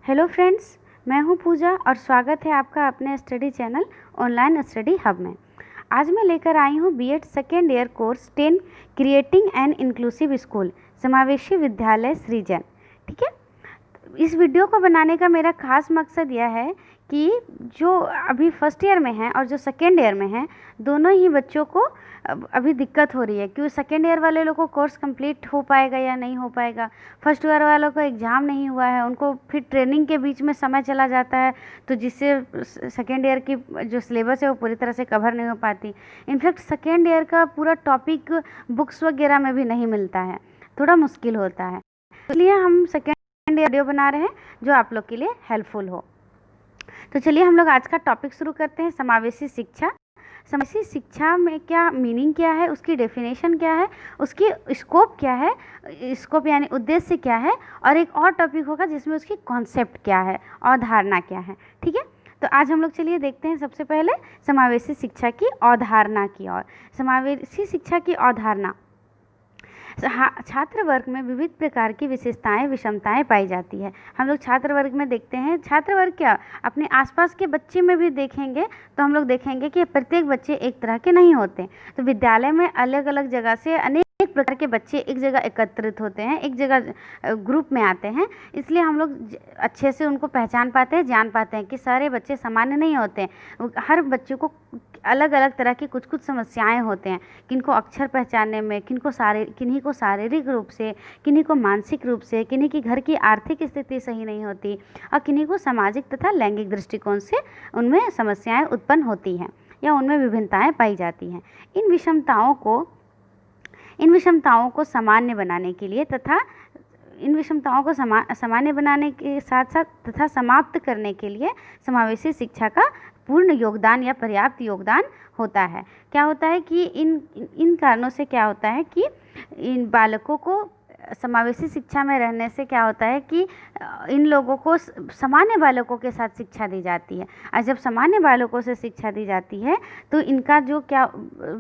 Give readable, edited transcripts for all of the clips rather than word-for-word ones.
Hello friends, मैं हूं पूजा और स्वागत है आपका अपने study channel online study hub में। आज मैं लेकर आई हूं BEd second year course 10 creating an inclusive school समावेशी विद्यालय सृजन। ठीक है, इस वीडियो को बनाने का मेरा खास मकसद यह है कि जो अभी फर्स्ट ईयर में हैं और जो सेकेंड ईयर में हैं, दोनों ही बच्चों को अभी दिक्कत हो रही है कि सेकेंड ईयर वाले लोगों को कोर्स कंप्लीट हो पाएगा या नहीं हो पाएगा। फर्स्ट ईयर वालों को एग्ज़ाम नहीं हुआ है, उनको फिर ट्रेनिंग के बीच में समय चला जाता है, तो जिससे सेकेंड ईयर की जो सिलेबस है वो पूरी तरह से कवर नहीं हो पाती। इनफैक्ट सेकेंड ईयर का पूरा टॉपिक बुक्स वगैरह में भी नहीं मिलता है, थोड़ा मुश्किल होता है। इसलिए हम सेकेंड वीडियो बना रहे हैं जो आप लोग के लिए हेल्पफुल हो। तो चलिए हम लोग आज का टॉपिक शुरू करते हैं। समावेशी शिक्षा। समावेशी शिक्षा में क्या मीनिंग क्या है, उसकी डेफिनेशन क्या है, उसकी स्कोप क्या है, स्कोप यानी उद्देश्य क्या है, और एक और टॉपिक होगा जिसमें उसकी कॉन्सेप्ट क्या है, अवधारणा क्या है। ठीक है, तो आज हम लोग चलिए देखते हैं सबसे पहले समावेशी शिक्षा की अवधारणा की ओर। समावेशी शिक्षा की अवधारणा। छात्र वर्ग में विविध प्रकार की विशेषताएं विषमताएं पाई जाती है। हम लोग छात्र वर्ग में देखते हैं, छात्र वर्ग क्या अपने आसपास के बच्चे में भी देखेंगे तो हम लोग देखेंगे कि प्रत्येक बच्चे एक तरह के नहीं होते। तो विद्यालय में अलग अलग जगह से अनेक प्रकार के बच्चे एक जगह एकत्रित होते हैं, एक जगह ग्रुप में आते हैं, इसलिए हम लोग अच्छे से उनको पहचान पाते हैं, जान पाते हैं कि सारे बच्चे सामान्य नहीं होते हैं। हर बच्चे को अलग अलग तरह की कुछ कुछ समस्याएं होते हैं, किनको अक्षर पहचानने में, किन्हीं को शारीरिक रूप से, किन्हीं को मानसिक रूप से, किन्हीं की घर की आर्थिक स्थिति सही नहीं होती, और किन्हीं को सामाजिक तथा लैंगिक दृष्टिकोण से उनमें समस्याएं उत्पन्न होती हैं या उनमें विभिन्नताएं पाई जाती हैं। इन विषमताओं को सामान्य बनाने के लिए तथा इन विषमताओं को सामान्य बनाने के साथ साथ तथा समाप्त करने के लिए समावेशी शिक्षा का पूर्ण योगदान या पर्याप्त योगदान होता है। क्या होता है कि इन कारणों से क्या होता है कि इन बालकों को समावेशी शिक्षा में रहने से क्या होता है कि इन लोगों को सामान्य बालकों के साथ शिक्षा दी जाती है, और जब सामान्य बालकों से शिक्षा दी जाती है तो इनका जो क्या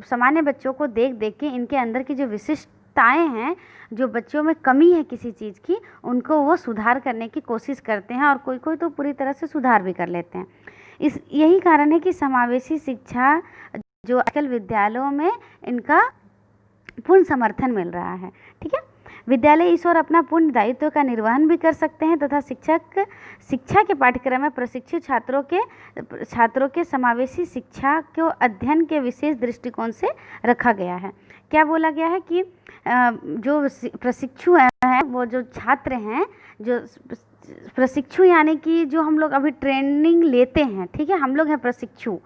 सामान्य बच्चों को देख देख के इनके अंदर की जो विशिष्टताएं हैं, जो बच्चों में कमी है किसी चीज़ की, उनको वो सुधार करने की कोशिश करते हैं, और कोई कोई तो पूरी तरह से सुधार भी कर लेते हैं। यही कारण है कि समावेशी शिक्षा जो आजकल विद्यालयों में इनका पूर्ण समर्थन मिल रहा है। ठीक है, विद्यालय इस ओर अपना पूर्ण दायित्व का निर्वहन भी कर सकते हैं तथा शिक्षा के पाठ्यक्रम में प्रशिक्षित छात्रों के समावेशी शिक्षा को अध्ययन के विशेष दृष्टिकोण से रखा गया है। क्या बोला गया है कि जो प्रशिक्षु हैं, वो जो छात्र हैं, जो प्रशिक्षु यानी कि जो हम लोग अभी ट्रेनिंग लेते हैं, ठीक है, हम लोग हैं प्रशिक्षु।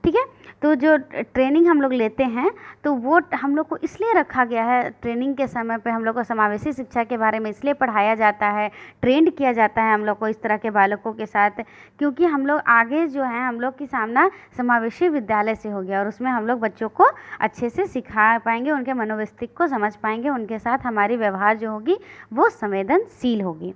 ठीक है, तो जो ट्रेनिंग हम लोग लेते हैं तो वो हम लोग को इसलिए रखा गया है, ट्रेनिंग के समय पे हम लोग को समावेशी शिक्षा के बारे में इसलिए पढ़ाया जाता है, ट्रेंड किया जाता है हम लोग को इस तरह के बालकों के साथ, क्योंकि हम लोग आगे जो है हम लोग की सामना समावेशी विद्यालय से हो गया और उसमें हम लोग बच्चों को अच्छे से सिखा पाएंगे, उनके मनोवैस्तिक को समझ पाएंगे, उनके साथ हमारी व्यवहार जो होगी वो संवेदनशील होगी,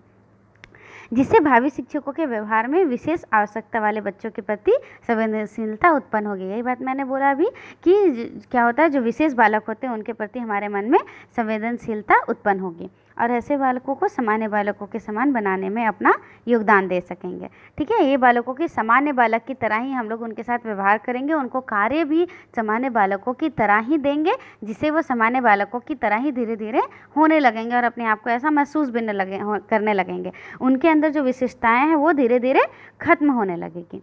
जिससे भावी शिक्षकों के व्यवहार में विशेष आवश्यकता वाले बच्चों के प्रति संवेदनशीलता उत्पन्न होगी। यही बात मैंने बोला अभी कि क्या होता है, जो विशेष बालक होते हैं उनके प्रति हमारे मन में संवेदनशीलता उत्पन्न होगी, और ऐसे बालकों को सामान्य बालकों के समान बनाने में अपना योगदान दे सकेंगे। ठीक है, ये बालकों के सामान्य बालक की तरह ही हम लोग उनके साथ व्यवहार करेंगे, उनको कार्य भी सामान्य बालकों की तरह ही देंगे, जिससे वो सामान्य बालकों की तरह ही धीरे धीरे होने लगेंगे और अपने आप को ऐसा महसूस भी करने लगेंगे। उनके अंदर जो विशेषताएं हैं वो धीरे धीरे खत्म होने लगेगी।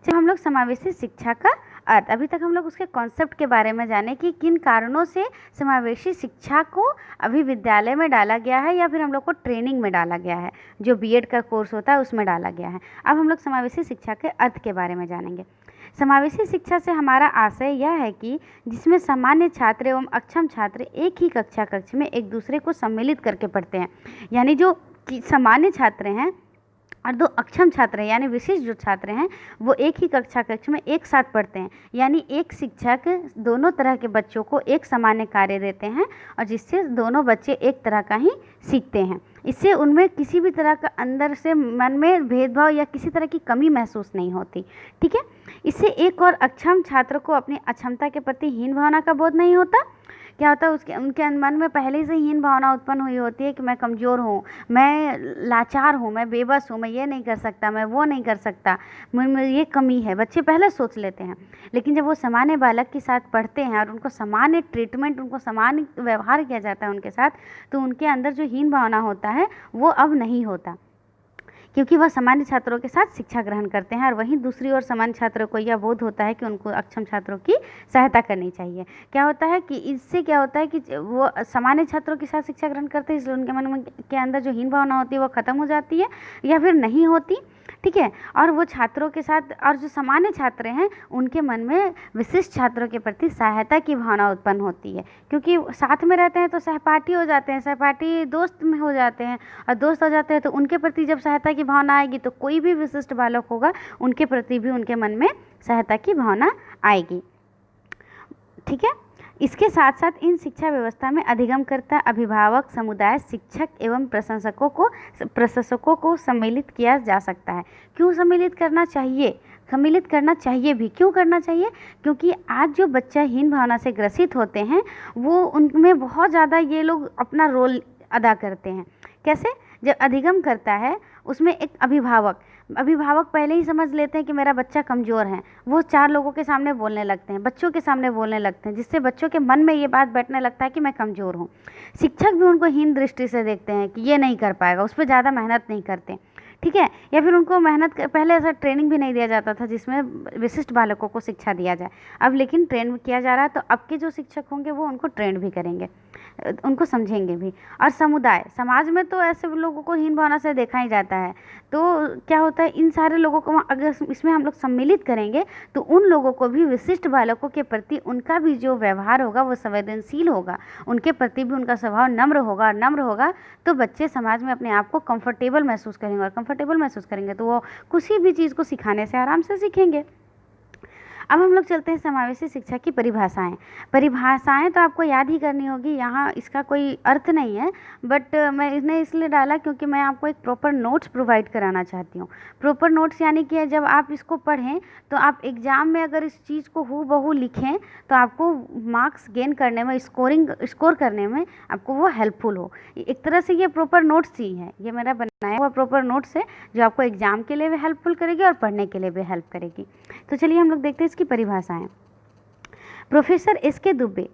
जब हम लोग समावेशी शिक्षा का अर्थ, अभी तक हम लोग उसके कॉन्सेप्ट के बारे में जाने कि किन कारणों से समावेशी शिक्षा को अभी विद्यालय में डाला गया है या फिर हम लोग को ट्रेनिंग में डाला गया है, जो बीएड का कोर्स होता है उसमें डाला गया है। अब हम लोग समावेशी शिक्षा के अर्थ के बारे में जानेंगे। समावेशी शिक्षा से हमारा आशय यह है कि जिसमें सामान्य छात्र एवं अक्षम छात्र एक ही कक्षा कक्ष में एक दूसरे को सम्मिलित करके पढ़ते हैं, यानी जो सामान्य छात्र हैं और दो अक्षम छात्र हैं यानी विशिष्ट जो छात्र हैं वो एक ही कक्षा कक्ष में एक साथ पढ़ते हैं, यानी एक शिक्षक दोनों तरह के बच्चों को एक सामान्य कार्य देते हैं और जिससे दोनों बच्चे एक तरह का ही सीखते हैं। इससे उनमें किसी भी तरह का अंदर से मन में भेदभाव या किसी तरह की कमी महसूस नहीं होती। ठीक है, इससे एक और अक्षम छात्र को अपनी अक्षमता के प्रति हीन भावना का बोध नहीं होता, क्या होता है उसके उनके मन में पहले से हीन भावना उत्पन्न हुई होती है कि मैं कमज़ोर हूँ, मैं लाचार हूँ, मैं बेबस हूँ, मैं ये नहीं कर सकता, मैं वो नहीं कर सकता, मुझ में ये कमी है, बच्चे पहले सोच लेते हैं। लेकिन जब वो सामान्य बालक के साथ पढ़ते हैं और उनको सामान्य ट्रीटमेंट, उनको सामान्य व्यवहार किया जाता है उनके साथ, तो उनके अंदर जो हीन भावना होता है वो अब नहीं होता, क्योंकि वह सामान्य छात्रों के साथ शिक्षा ग्रहण करते हैं। और वहीं दूसरी ओर सामान्य छात्रों को यह बोध होता है कि उनको अक्षम छात्रों की सहायता करनी चाहिए। क्या होता है कि इससे क्या होता है कि वो सामान्य छात्रों के साथ शिक्षा ग्रहण करते हैं, इसलिए उनके मन में के अंदर जो हीन भावना होती है वो खत्म हो जाती है या फिर नहीं होती, ठीक है। और वो छात्रों के साथ, और जो सामान्य छात्र हैं उनके मन में विशिष्ट छात्रों के प्रति सहायता की भावना उत्पन्न होती है, क्योंकि साथ में रहते हैं तो सहपाठी हो जाते हैं, सहपाठी दोस्त में हो जाते हैं, और दोस्त हो जाते हैं तो उनके प्रति जब सहायता की भावना आएगी तो कोई भी विशिष्ट बालक होगा उनके प्रति भी उनके मन में सहायता की भावना आएगी, ठीक है। इसके साथ साथ इन शिक्षा व्यवस्था में अधिगमकर्ता, अभिभावक, समुदाय, शिक्षक एवं प्रशासकों को सम्मिलित किया जा सकता है। क्यों सम्मिलित करना चाहिए? सम्मिलित करना चाहिए भी। क्यों करना चाहिए? क्योंकि आज जो बच्चा हीन भावना से ग्रसित होते हैं वो उनमें बहुत ज़्यादा ये लोग अपना रोल अदा करते हैं। कैसे? जब अधिगम करता है उसमें एक अभिभावक पहले ही समझ लेते हैं कि मेरा बच्चा कमज़ोर है, वो 4 लोगों के सामने बोलने लगते हैं, बच्चों के सामने बोलने लगते हैं, जिससे बच्चों के मन में ये बात बैठने लगता है कि मैं कमज़ोर हूँ। शिक्षक भी उनको हीन दृष्टि से देखते हैं कि ये नहीं कर पाएगा, उस पर ज़्यादा मेहनत नहीं करते, ठीक है। या फिर उनको पहले ऐसा ट्रेनिंग भी नहीं दिया जाता था जिसमें विशिष्ट बालकों को शिक्षा दिया जाए। अब लेकिन ट्रेन किया जा रहा है, तो अब के जो शिक्षक होंगे वो उनको ट्रेन भी करेंगे, उनको समझेंगे भी। और समुदाय, समाज में तो ऐसे लोगों को हीन भावना से देखा ही जाता है, तो क्या होता है इन सारे लोगों को अगर इसमें हम लोग सम्मिलित करेंगे तो उन लोगों को भी विशिष्ट बालकों के प्रति उनका भी जो व्यवहार होगा वो संवेदनशील होगा, उनके प्रति भी उनका स्वभाव नम्र होगा, और नम्र होगा तो बच्चे समाज में अपने आप को कंफर्टेबल महसूस करेंगे, और कंफर्टेबल महसूस करेंगे तो वो किसी भी चीज़ को सिखाने से आराम से सीखेंगे। अब हम लोग चलते हैं समावेशी शिक्षा की परिभाषाएं तो आपको याद ही करनी होगी, यहाँ इसका कोई अर्थ नहीं है, बट मैं इन्हें इसलिए डाला क्योंकि मैं आपको एक प्रॉपर नोट्स प्रोवाइड कराना चाहती हूँ। प्रॉपर नोट्स यानी कि जब आप इसको पढ़ें तो आप एग्ज़ाम में अगर इस चीज़ को हूबहू लिखें तो आपको मार्क्स गेन करने में, स्कोर करने में आपको वो हेल्पफुल हो। एक तरह से ये प्रॉपर नोट्स ही है, ये मेरा बनाया हुआ प्रॉपर नोट्स है जो आपको एग्ज़ाम के लिए भी हेल्पफुल करेगी और पढ़ने के लिए भी हेल्प करेगी। तो चलिए हम लोग देखते हैं इसकी परिभाषाएं। प्रोफेसर एस के दुबे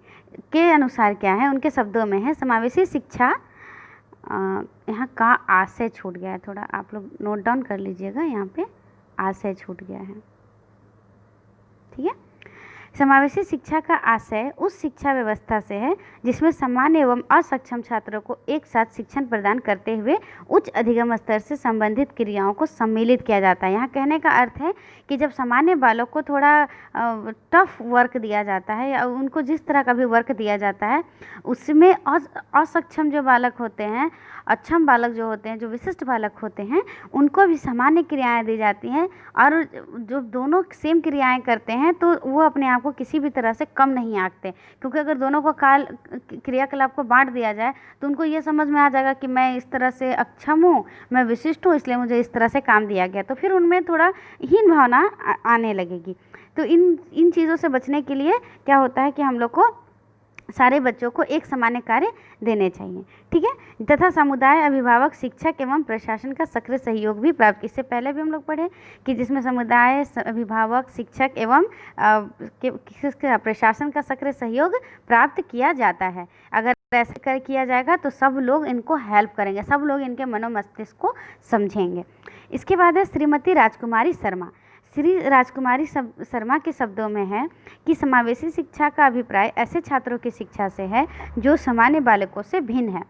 के अनुसार क्या है, उनके शब्दों में है समावेशी शिक्षा, यहाँ का आशय छूट गया है, थोड़ा आप लोग नोट डाउन कर लीजिएगा, यहाँ पे आशय छूट गया है, ठीक है। समावेशी शिक्षा का आशय उस शिक्षा व्यवस्था से है जिसमें सामान्य एवं असक्षम छात्रों को एक साथ शिक्षण प्रदान करते हुए उच्च अधिगम स्तर से संबंधित क्रियाओं को सम्मिलित किया जाता है। यहाँ कहने का अर्थ है कि जब सामान्य बालक को थोड़ा टफ वर्क दिया जाता है या उनको जिस तरह का भी वर्क दिया जाता है उसमें असक्षम जो बालक होते हैं, अक्षम बालक जो होते हैं, जो विशिष्ट बालक होते हैं, उनको भी सामान्य क्रियाएं दी जाती हैं, और जो दोनों सेम क्रियाएं करते हैं तो वो अपने आप को किसी भी तरह से कम नहीं आंकते, क्योंकि अगर दोनों को क्रियाकलाप को बांट दिया जाए तो उनको ये समझ में आ जाएगा कि मैं इस तरह से अक्षम हूँ, मैं विशिष्ट हूँ, इसलिए मुझे इस तरह से काम दिया गया, तो फिर उनमें थोड़ा हीन भावना आने लगेगी। तो इन चीज़ों से बचने के लिए क्या होता है कि हम लोग को सारे बच्चों को एक सामान्य कार्य देने चाहिए, ठीक है। तथा समुदाय, अभिभावक, शिक्षक एवं प्रशासन का सक्रिय सहयोग भी प्राप्त, इससे पहले भी हम लोग पढ़े कि जिसमें समुदाय, अभिभावक, शिक्षक एवं प्रशासन का सक्रिय सहयोग प्राप्त किया जाता है। अगर ऐसे किया जाएगा तो सब लोग इनको हेल्प करेंगे, सब लोग इनके मनोमस्तिष्क को समझेंगे। इसके बाद है श्रीमती राजकुमारी शर्मा। श्री राजकुमारी शर्मा के शब्दों में है कि समावेशी शिक्षा का अभिप्राय ऐसे छात्रों की शिक्षा से है जो सामान्य बालकों से भिन्न है।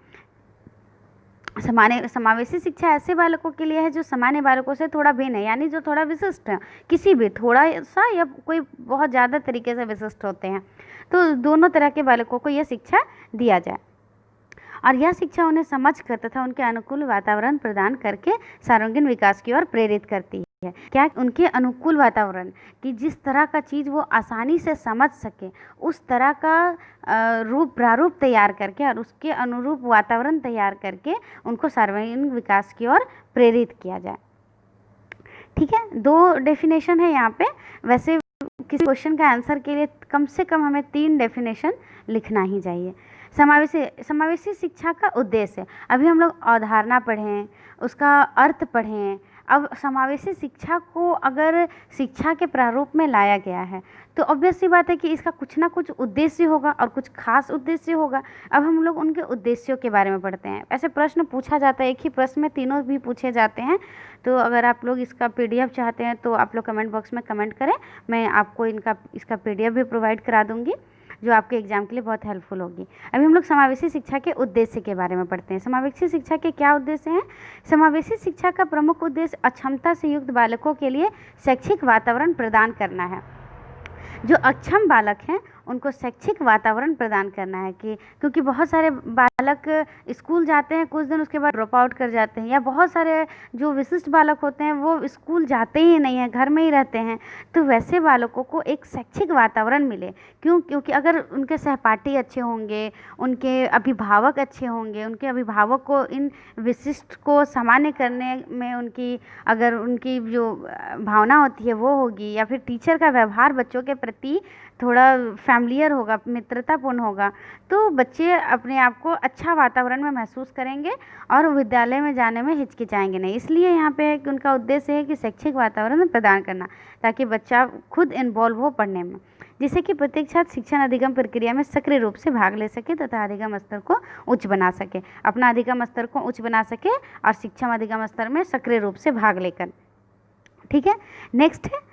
समावेशी शिक्षा ऐसे बालकों के लिए है जो सामान्य बालकों से थोड़ा भिन्न है, यानी जो थोड़ा विशिष्ट है, किसी भी थोड़ा सा या कोई बहुत ज़्यादा तरीके से विशिष्ट होते हैं, तो दोनों तरह के बालकों को यह शिक्षा दिया जाए। और यह शिक्षा उन्हें समझ कर तथा उनके अनुकूल वातावरण प्रदान करके सर्वांगीण विकास की ओर प्रेरित करती है। क्या? उनके अनुकूल वातावरण, कि जिस तरह का चीज़ वो आसानी से समझ सके उस तरह का प्रारूप तैयार करके और उसके अनुरूप वातावरण तैयार करके उनको सर्वांगीण विकास की ओर प्रेरित किया जाए, ठीक है। 2 डेफिनेशन है यहाँ पे। वैसे किसी क्वेश्चन का आंसर के लिए कम से कम हमें 3 डेफिनेशन लिखना ही चाहिए। समावेशी शिक्षा का उद्देश्य, अभी हम लोग अवधारणा पढ़ें, उसका अर्थ पढ़ें। अब समावेशी शिक्षा को अगर शिक्षा के प्रारूप में लाया गया है तो ऑब्वियस सी बात है कि इसका कुछ ना कुछ उद्देश्य होगा और कुछ खास उद्देश्य होगा। अब हम लोग उनके उद्देश्यों के बारे में पढ़ते हैं। ऐसे प्रश्न पूछा जाता है, एक ही प्रश्न में तीनों भी पूछे जाते हैं। तो अगर आप लोग इसका पीडीएफ चाहते हैं तो आप लोग कमेंट बॉक्स में कमेंट करें, मैं आपको इसका पीडीएफ भी प्रोवाइड करा दूँगी, जो आपके एग्जाम के लिए बहुत हेल्पफुल होगी। अभी हम लोग समावेशी शिक्षा के उद्देश्य के बारे में पढ़ते हैं। समावेशी शिक्षा के क्या उद्देश्य हैं? समावेशी शिक्षा का प्रमुख उद्देश्य अक्षमता से युक्त बालकों के लिए शैक्षिक वातावरण प्रदान करना है। जो अक्षम बालक हैं उनको शैक्षिक वातावरण प्रदान करना है कि क्योंकि बहुत सारे बालक स्कूल जाते हैं, कुछ दिन उसके बाद ड्रॉप आउट कर जाते हैं, या बहुत सारे जो विशिष्ट बालक होते हैं वो स्कूल जाते ही नहीं हैं, घर में ही रहते हैं। तो वैसे बालकों को एक शैक्षिक वातावरण मिले। क्योंकि अगर उनके सहपाठी अच्छे होंगे, उनके अभिभावक अच्छे होंगे, उनके अभिभावक को इन विशिष्ट को सामान्य करने में अगर उनकी जो भावना होती है वो होगी, या फिर टीचर का व्यवहार बच्चों के प्रति थोड़ा फैमिलियर होगा, मित्रतापूर्ण होगा, तो बच्चे अपने आप को अच्छा वातावरण में महसूस करेंगे और विद्यालय में जाने में हिचकिचाएंगे नहीं। इसलिए यहाँ पे उनका उद्देश्य है कि शैक्षिक वातावरण प्रदान करना, ताकि बच्चा खुद इन्वॉल्व हो पढ़ने में, जिससे कि प्रत्येक छात्र शिक्षण अधिगम प्रक्रिया में सक्रिय रूप से भाग ले सके तथा अधिगम स्तर को उच्च बना सके, अपना अधिगम स्तर को उच्च बना सके और शिक्षण अधिगम स्तर में सक्रिय रूप से भाग लेकर। ठीक है, नेक्स्ट है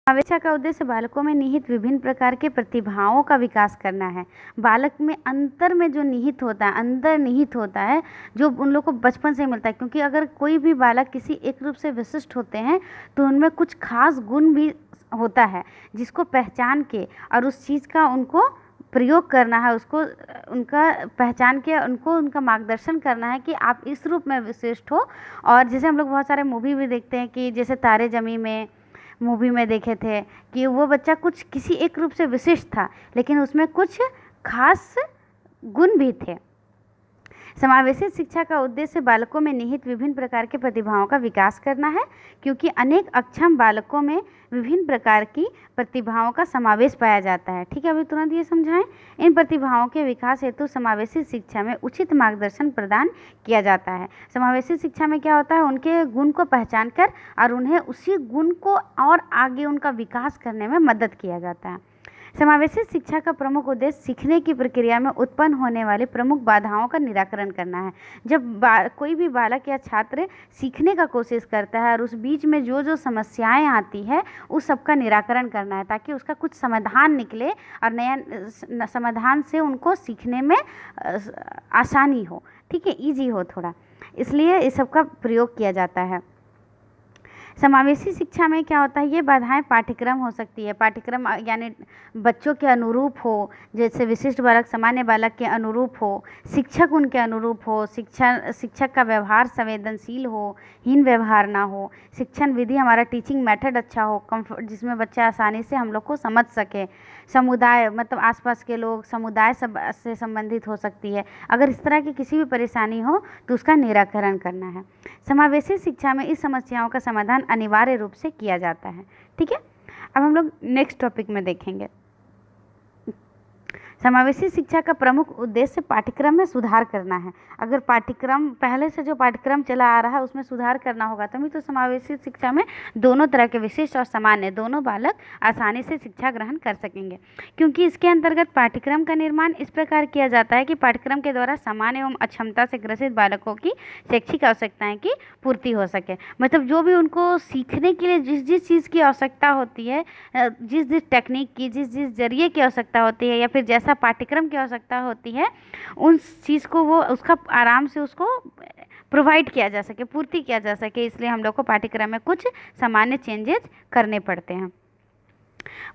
समावेशी का उद्देश्य बालकों में निहित विभिन्न प्रकार के प्रतिभाओं का विकास करना है। बालक में अंतर में जो निहित होता है, अंदर निहित होता है, जो उन लोग को बचपन से मिलता है। क्योंकि अगर कोई भी बालक किसी एक रूप से विशिष्ट होते हैं तो उनमें कुछ खास गुण भी होता है, जिसको पहचान के और उस चीज़ का उनको प्रयोग करना है, उसको उनका पहचान के उनको उनका मार्गदर्शन करना है कि आप इस रूप में विशिष्ट हो। और जैसे हम लोग बहुत सारे मूवी भी देखते हैं कि जैसे तारे ज़मीं में मूवी में देखे थे कि वो बच्चा कुछ किसी एक रूप से विशिष्ट था, लेकिन उसमें कुछ खास गुण भी थे। समावेशी शिक्षा का उद्देश्य बालकों में निहित विभिन्न प्रकार के प्रतिभाओं का विकास करना है, क्योंकि अनेक अक्षम बालकों में विभिन्न प्रकार की प्रतिभाओं का समावेश पाया जाता है। ठीक है, अभी तुरंत ये समझाएं। इन प्रतिभाओं के विकास हेतु समावेशी शिक्षा में उचित मार्गदर्शन प्रदान किया जाता है। समावेशी शिक्षा में क्या होता है, उनके गुण को पहचान कर और उन्हें उसी गुण को और आगे उनका विकास करने में मदद किया जाता है। समावेशी शिक्षा का प्रमुख उद्देश्य सीखने की प्रक्रिया में उत्पन्न होने वाली प्रमुख बाधाओं का निराकरण करना है। जब कोई भी बालक या छात्र सीखने का कोशिश करता है और उस बीच में जो समस्याएं आती है उस सब का निराकरण करना है, ताकि उसका कुछ समाधान निकले और नया समाधान से उनको सीखने में आसानी हो। ठीक है, ईजी हो थोड़ा, इसलिए इस सब का प्रयोग किया जाता है। समावेशी शिक्षा में क्या होता है, ये बाधाएं पाठ्यक्रम हो सकती है। पाठ्यक्रम यानी बच्चों के अनुरूप हो, जैसे विशिष्ट बालक सामान्य बालक के अनुरूप हो, शिक्षक उनके अनुरूप हो, शिक्षक का व्यवहार संवेदनशील हो, हीन व्यवहार ना हो, शिक्षण विधि हमारा टीचिंग मेथड अच्छा हो, जिसमें बच्चा आसानी से हम लोग को समझ सके। समुदाय मतलब आसपास के लोग, समुदाय से संबंधित हो सकती है। अगर इस तरह की किसी भी परेशानी हो तो उसका निराकरण करना है। समावेशी शिक्षा में इस समस्याओं का समाधान अनिवार्य रूप से किया जाता है। ठीक है, अब हम लोग नेक्स्ट टॉपिक में देखेंगे। समावेशी शिक्षा का प्रमुख उद्देश्य पाठ्यक्रम में सुधार करना है। अगर पाठ्यक्रम पहले से जो पाठ्यक्रम चला आ रहा है उसमें सुधार करना होगा, तभी तो समावेशी शिक्षा में दोनों तरह के विशिष्ट और सामान्य दोनों बालक आसानी से शिक्षा ग्रहण कर सकेंगे। क्योंकि इसके अंतर्गत पाठ्यक्रम का निर्माण इस प्रकार किया जाता है कि पाठ्यक्रम के द्वारा सामान्य एवं अक्षमता से ग्रसित बालकों की शैक्षिक आवश्यकताएं की पूर्ति हो सके। मतलब जो भी उनको सीखने के लिए जिस चीज़ की आवश्यकता होती है, जिस टेक्निक की जिस जरिए की आवश्यकता होती है, या फिर जैसा पाठ्यक्रम की आवश्यकता होती है, उन चीज़ को वो उसका आराम से उसको प्रोवाइड किया जा सके, पूर्ति किया जा सके। इसलिए हम लोग को पाठ्यक्रम में कुछ सामान्य चेंजेस करने पड़ते हैं।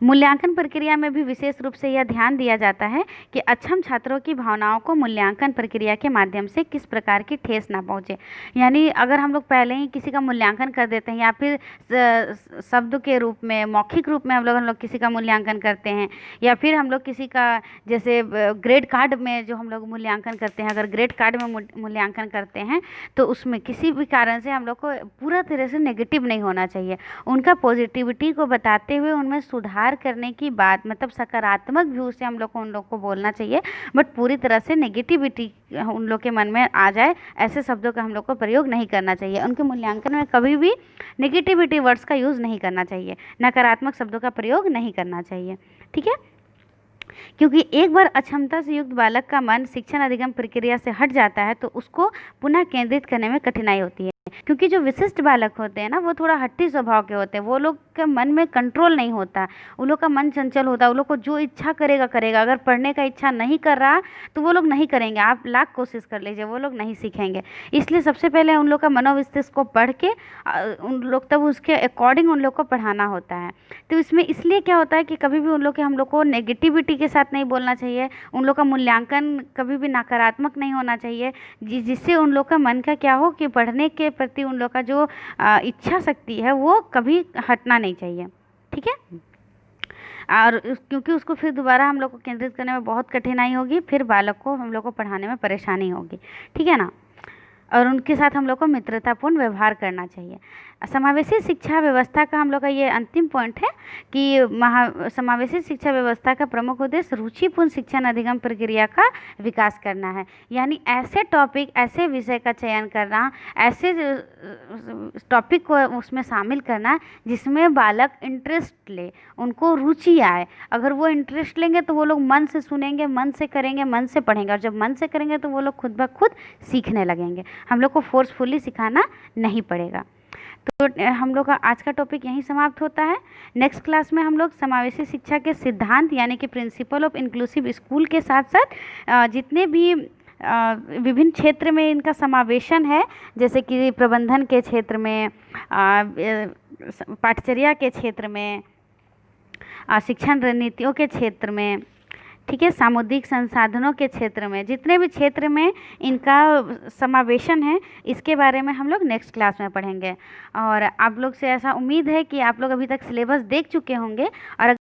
मूल्यांकन प्रक्रिया में भी विशेष रूप से यह ध्यान दिया जाता है कि अक्षम छात्रों की भावनाओं को मूल्यांकन प्रक्रिया के माध्यम से किस प्रकार की ठेस ना पहुंचे। यानी अगर हम लोग पहले ही किसी का मूल्यांकन कर देते हैं, या फिर शब्द के रूप में, मौखिक रूप में हम लोग किसी का मूल्यांकन करते हैं, या फिर हम लोग किसी का जैसे ग्रेड कार्ड में जो हम लोग मूल्यांकन करते हैं, अगर ग्रेड कार्ड में मूल्यांकन करते हैं तो उसमें किसी भी कारण से हम लोग को पूरा तरह से नेगेटिव नहीं होना चाहिए। उनका पॉजिटिविटी को बताते हुए उनमें सुधार करने की बात, मतलब सकारात्मक व्यू से हम लोग को उन लोग को बोलना चाहिए, बट पूरी तरह से नेगेटिविटी उन लोग के मन में आ जाए ऐसे शब्दों का हम लोग को प्रयोग नहीं करना चाहिए। उनके मूल्यांकन में कभी भी नेगेटिविटी वर्ड्स का यूज़ नहीं करना चाहिए, नकारात्मक शब्दों का प्रयोग नहीं करना चाहिए। ठीक है, क्योंकि एक बार अक्षमता से युक्त बालक का मन शिक्षण अधिगम प्रक्रिया से हट जाता है तो उसको पुनः केंद्रित करने में कठिनाई होती है, क्योंकि जो विशिष्ट बालक होते हैं ना, वो थोड़ा हट्टी स्वभाव के होते हैं, वो लोग के मन में कंट्रोल नहीं होता, उन लोग का मन चंचल होता है, उन लोग को जो इच्छा करेगा करेगा, अगर पढ़ने का इच्छा नहीं कर रहा तो वो लोग नहीं करेंगे, आप लाख कोशिश कर लीजिए वो लोग नहीं सीखेंगे। इसलिए सबसे पहले उन लोग का मनोविश्लेषण को पढ़ के उन लोग तब उसके अकॉर्डिंग उन लोग को पढ़ाना होता है। तो इसमें इसलिए क्या होता है कि कभी भी उन लोग के हम लोग को नेगेटिविटी के साथ नहीं बोलना चाहिए, उन लोग का मूल्यांकन कभी भी नकारात्मक नहीं होना चाहिए, जिससे उन लोग का मन का क्या हो कि पढ़ने के प्रति उन लोग का जो इच्छा शक्ति है वो कभी हटना नहीं चाहिए। ठीक है, और क्योंकि उसको फिर दोबारा हम लोग को केंद्रित करने में बहुत कठिनाई होगी, फिर बालक को हम लोग को पढ़ाने में परेशानी होगी। ठीक है ना, और उनके साथ हम लोग को मित्रतापूर्ण व्यवहार करना चाहिए। समावेशी शिक्षा व्यवस्था का हम लोग का ये अंतिम पॉइंट है कि समावेशी शिक्षा व्यवस्था का प्रमुख उद्देश्य रुचिपूर्ण शिक्षण अधिगम प्रक्रिया का विकास करना है, यानी ऐसे टॉपिक, ऐसे विषय का चयन करना, ऐसे टॉपिक को उसमें शामिल करना जिसमें बालक इंटरेस्ट ले, उनको रुचि आए। अगर वो इंटरेस्ट लेंगे तो वो लोग मन से सुनेंगे, मन से करेंगे, मन से पढ़ेंगे, और जब मन से करेंगे तो वो लोग खुद ब खुद सीखने लगेंगे, हम लोग को फोर्सफुली सिखाना नहीं पड़ेगा। तो हम लोग का आज का टॉपिक यहीं समाप्त होता है। नेक्स्ट क्लास में हम लोग समावेशी शिक्षा के सिद्धांत यानी कि प्रिंसिपल ऑफ इंक्लूसिव स्कूल के साथ साथ जितने भी विभिन्न क्षेत्र में इनका समावेशन है, जैसे कि प्रबंधन के क्षेत्र में, पाठचर्या के क्षेत्र में, शिक्षण रणनीतियों के क्षेत्र में, ठीक है, सामुदायिक संसाधनों के क्षेत्र में, जितने भी क्षेत्र में इनका समावेशन है, इसके बारे में हम लोग नेक्स्ट क्लास में पढ़ेंगे। और आप लोग से ऐसा उम्मीद है कि आप लोग अभी तक सिलेबस देख चुके होंगे, और